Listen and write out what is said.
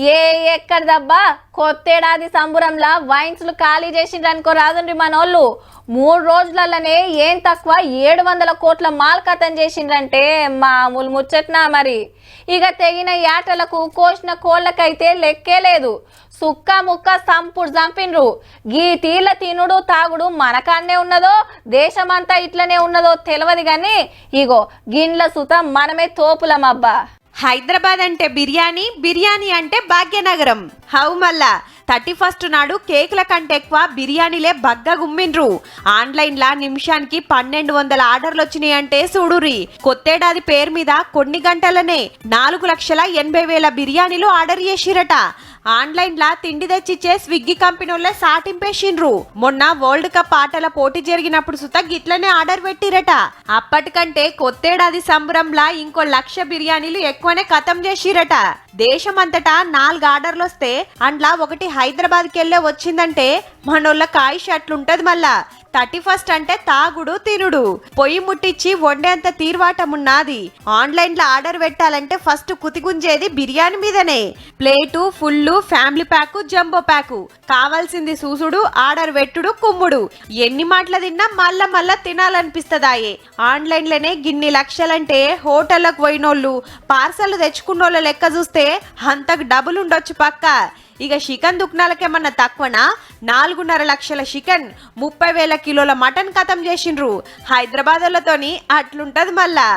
ఏ ఎక్కడదబ్బా కొత్తేడాది సంబురంలా వైన్స్లు ఖాళీ చేసిండ్రు అనుకో రాదండ్రి మనోళ్ళు 3 రోజులలోనే ఏం తక్కువ 700 కోట్ల మాల్ కథం చేసిండ్రంటే మామూలు ముచ్చట్నా మరి. ఇక తెగిన యాటలకు కోసిన కోళ్ళకైతే లెక్కే లేదు. సుక్క ముక్క సంపుడు చంపిండ్రు. గీ తీళ్ళ తినుడు తాగుడు మనకాన్నే ఉన్నదో దేశమంతా ఇట్లనే ఉన్నదో తెలియదు గాని ఇగో గిన్ల సుత మనమే తోపులమబ్బా. హైదరాబాద్ అంటే బిర్యానీ, బిర్యానీ అంటే భాగ్యనగరం. హౌ మళ్ళా 31st నాడు కేకుల కంటే ఎక్కువ బిర్యానీలే బగ్గ గుమ్మిండ్రు. ఆన్లైన్లా నిమిషానికి 1200 ఆర్డర్లు వచ్చినాయి అంటే చూడురి. కొత్తేడాది పేరు మీద కొన్ని గంటలనే 4,80,000 బిర్యానీలు ఆర్డర్ చేసిరట. ఆన్లైన్లా తిండి తెచ్చిచ్చే స్విగ్గీ కంపెనీలే సాటింపేసిండ్రు. మొన్న వరల్డ్ కప్ ఆటల పోటీ జరిగినప్పుడు సుత గిట్లనే ఆర్డర్ పెట్టిరట. అప్పటికంటే కొత్తేడాది సంబరంలా ఇంకో 1,00,000 బిర్యానీలు ఎక్కువనే ఖతం చేసిరట. దేశమంతటా 4 ఆర్డర్లు వస్తే అండ్లా ఒకటి హైదరాబాద్ కెళ్ళే వచ్చిందంటే మనోళ్ళ కాయిష్ అట్లుంటది. మళ్ళా 31st అంటే తాగుడు తినుడు, పొయ్యి ముట్టించి వండేంత తీర్వాటమున్నది. ఆన్లైన్ లో ఆర్డర్ పెట్టాలంటే ఫస్ట్ కుతిగుంజేది బిర్యానీ మీదనే. Plate full, family pack, jumbo pack, కావాల్సింది సూసుడు, ఆర్డర్ పెట్టుడు, కుమ్ముడు. ఎన్ని మాటలు తిన్నా మళ్ళా తినాలనిపిస్తదాయే. ఆన్లైన్ లోనే గిన్ని లక్షలంటే హోటళ్లకు పోయినోళ్ళు, పార్సల్ తెచ్చుకున్నోళ్ళ లెక్క చూస్తే అంతకు డబుల్ ఉండొచ్చు పక్క. ఇక చికెన్ దుకాణాలకేమన్నా తక్కువనా? 4.5 లక్షల చికెన్, 30,000 కిలోల మటన్ ఖతం చేసిండ్రు. హైదరాబాద్ వాళ్ళతోని అట్లుంటది మళ్ళా.